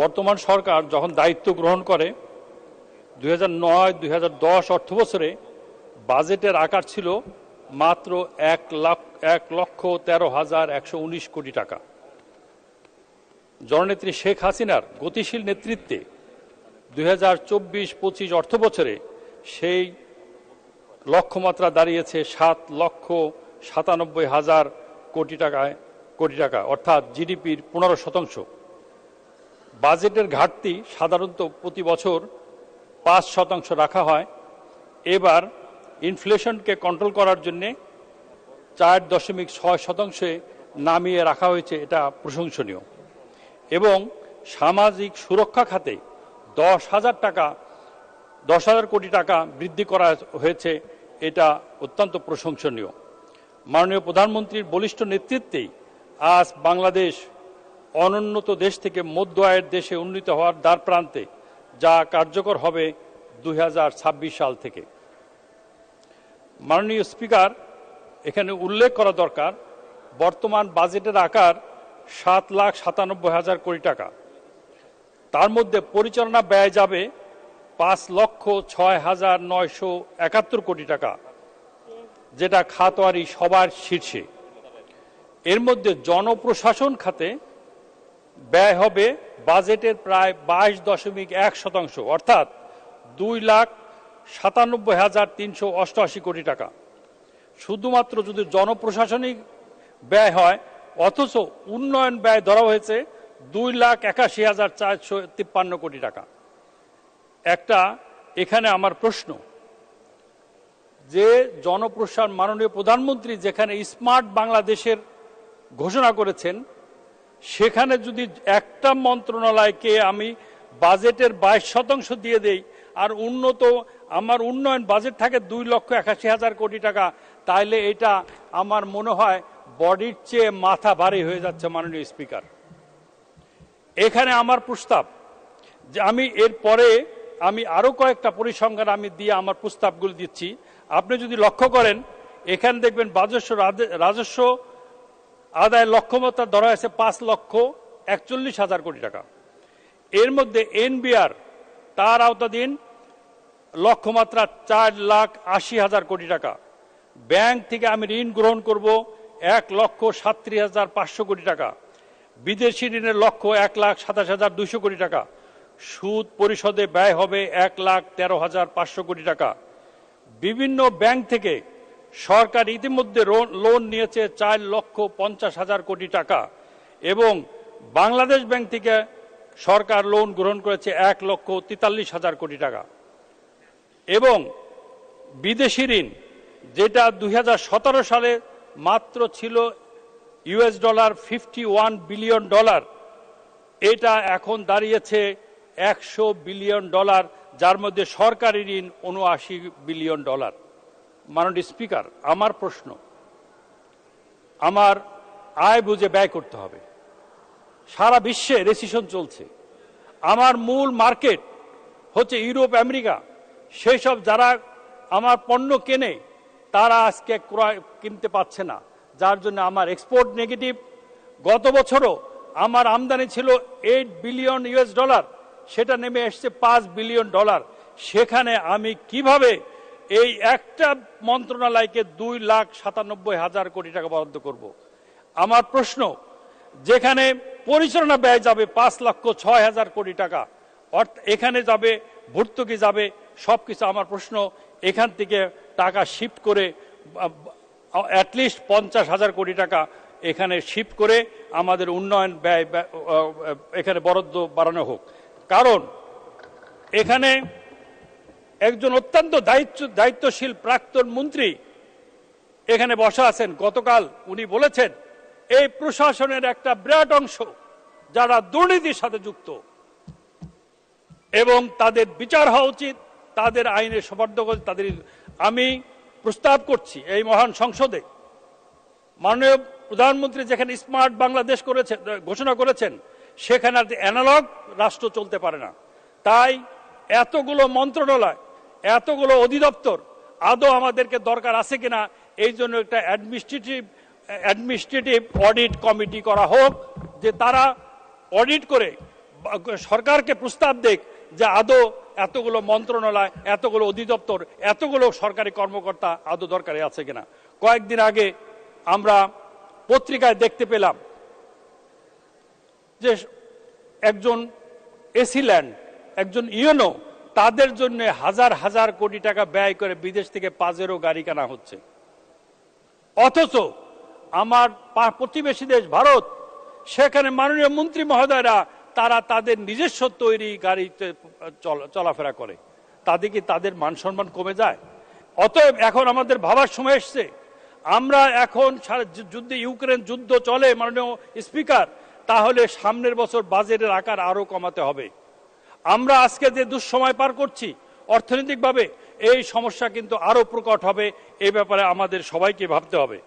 বর্তমান সরকার যখন দায়িত্ব গ্রহণ করে 2009-2010 অর্থবছরে বাজেটের আকার ছিল মাত্র 1,13,119 কোটি টাকা। জননেত্রী শেখ হাসিনার গতিশীল নেতৃত্বে 2024-25 অর্থবছরে সেই লক্ষ্যমাত্রা দাঁড়িয়েছে 7,97,000 কোটি টাকা অর্থাৎ জিডিপির 15%। বাজেটের ঘাটতি সাধারণত প্রতি বছর 5% রাখা হয়। এবার ইনফ্লেশনকে কন্ট্রোল করার জন্যে 4.6% নামিয়ে রাখা হয়েছে, এটা প্রশংসনীয়। এবং সামাজিক সুরক্ষা খাতে 10,000 কোটি টাকা বৃদ্ধি করা হয়েছে, এটা অত্যন্ত প্রশংসনীয়। মাননীয় প্রধানমন্ত্রীর বলিষ্ঠ নেতৃত্বেই আজ বাংলাদেশ অনুন্নত দেশ থেকে মধ্য আয়ের দেশে উন্নীত হওয়ার দ্বার প্রান্তে, যা কার্যকর হবে 2026 সাল থেকে। মাননীয় স্পিকার, এখানে উল্লেখ করা দরকার, বর্তমান বাজেটের আকার 7,97,000 কোটি টাকা। তার মধ্যে পরিচালনা ব্যয় যাবে 5,06,971 কোটি টাকা, যেটা খাতওয়ারি সবার শীর্ষে। এর মধ্যে জনপ্রশাসন খাতে ব্যয় হবে বাজেটের প্রায় 22.1%, অর্থাৎ 2,97,388 কোটি টাকা। শুধুমাত্র যদি জনপ্রশাসনিক ব্যয় হয়, অথচ উন্নয়ন ব্যয় ধরা হয়েছে 2,81,453 কোটি টাকা। এখানে আমার প্রশ্ন, যে জনপ্রশাসন মাননীয় প্রধানমন্ত্রী যেখানে স্মার্ট বাংলাদেশের ঘোষণা করেছেন, সেখানে যদি একটা মন্ত্রণালয়কে আমি বাজেটের 22% দিয়ে দেই, আর আমার উন্নয়ন বাজেট থাকে 2,81,000 কোটি টাকা, তাইলে এটা আমার মনে হয় বডির চেয়ে মাথা ভারী হয়ে যাচ্ছে। মাননীয় স্পিকার, এখানে আমার প্রস্তাব যে এরপরে আমি আরো কয়েকটা পরিসংখ্যান দিয়ে আমার প্রস্তাবগুলো দিচ্ছি। আপনি যদি লক্ষ্য করেন, এখানে দেখবেন রাজস্ব আদায় লক্ষ্যমাত্রা ধরা হয়েছে 5,41,000 কোটি টাকা। এর মধ্যে এনবিআর তার আওতাধীন লক্ষ্যমাত্রা 4,80,000 কোটি টাকা। ব্যাংক থেকে আমি ঋণ গ্রহণ করব 1,37,500 কোটি টাকা। বিদেশি ঋণের লক্ষ্য 1,27,200 কোটি টাকা। সুদ পরিশোধে ব্যয় হবে 1,13,500 কোটি টাকা। বিভিন্ন ব্যাংক থেকে সরকার ইতিমধ্যে লোন নিয়েছে 4,50,000 কোটি টাকা, এবং বাংলাদেশ ব্যাংক থেকে সরকার লোন গ্রহণ করেছে 1,43,000 কোটি টাকা। এবং বিদেশি ঋণ, যেটা 2017 সালে মাত্র ছিল $51 বিলিয়ন, এটা এখন দাঁড়িয়েছে $100 বিলিয়ন, যার মধ্যে সরকারি ঋণ $79 বিলিয়ন। মাননীয় স্পিকার, আমার প্রশ্ন, আমার আয় বুঝে ব্যয় করতে হবে। সারা বিশ্বে রিসেশন চলছে, আমার মূল মার্কেট হচ্ছে ইউরোপ, আমেরিকা। সেই সব যারা আমার পণ্য কেনে, তারা আজকে কিনতে পাচ্ছে না, যার জন্য আমার এক্সপোর্ট নেগেটিভ। গত বছরও আমার আমদানি ছিল $8 বিলিয়ন, সেটা নেমে এসছে $5 বিলিয়ন। সেখানে আমি কিভাবে এই একটা মন্ত্রণালয়কে 2,97,000 কোটি টাকা বরাদ্দ করব? আমার প্রশ্ন, যেখানে পরিচালনা ব্যয় যাবে 5,06,000 কোটি টাকা, এখানে যাবে ভর্তুকি যাবে সবকিছু। আমার প্রশ্ন, এখান থেকে টাকা শিফট করে অ্যাটলিস্ট 50,000 কোটি টাকা এখানে শিফট করে আমাদের উন্নয়ন ব্যয় এখানে বরাদ্দ বাড়ানো হোক। কারণ এখানে একজন অত্যন্ত দায়িত্বশীল প্রাক্তন মন্ত্রী এখানে বসা আছেন। গতকাল উনি বলেছেন, এই প্রশাসনের একটা বিরাট অংশ যারা দুর্নীতির সাথে যুক্ত, এবং তাদের বিচার হওয়া উচিত, তাদের আইনে সমর্থ করে তাদের। আমি প্রস্তাব করছি এই মহান সংসদে, মাননীয় প্রধানমন্ত্রী যেখানে স্মার্ট বাংলাদেশ ঘোষণা করেছেন, সেখানে অ্যানালগ রাষ্ট্র চলতে পারে না। তাই এতগুলো মন্ত্রণালয়, এতগুলো অধিদপ্তর আদৌ আমাদেরকে দরকার আছে কিনা, এই জন্য একটা অ্যাডমিনিস্ট্রেটিভ অডিট কমিটি করা হোক, যে তারা অডিট করে সরকারকে প্রস্তাব দেখ যে আদৌ এতগুলো মন্ত্রণালয়, এতগুলো অধিদপ্তর, এতগুলো সরকারি কর্মকর্তা আদৌ দরকারি আছে কিনা। কয়েকদিন আগে আমরা পত্রিকায় দেখতে পেলাম যে একজন এসিল্যান্ড, একজন ইউনো, তাদের জন্য হাজার হাজার কোটি টাকা ব্যয় করে বিদেশ থেকে পাজেরো গাড়ি কেনা হচ্ছে। অথচ আমার প্রতিবেশী দেশ ভারত, সেখানে মাননীয় মন্ত্রী মহোদয়রা তারা তাদের নিজস্ব তৈরি গাড়িতে চলাফেরা করে। তাদের কি তাদের মান সম্মান কমে যায়? অতএব এখন আমাদের ভাবার সময় এসছে। আমরা এখন যুদ্ধে, ইউক্রেন যুদ্ধ চলে মাননীয় স্পিকার, তাহলে সামনের বছর বাজেটের আকার আরো কমাতে হবে। আমরা আজকে যে দুঃসময় পার করছি অর্থনৈতিকভাবে, এই সমস্যা কিন্তু আরো প্রকট হবে। এই ব্যাপারে আমাদের সবাইকে ভাবতে হবে।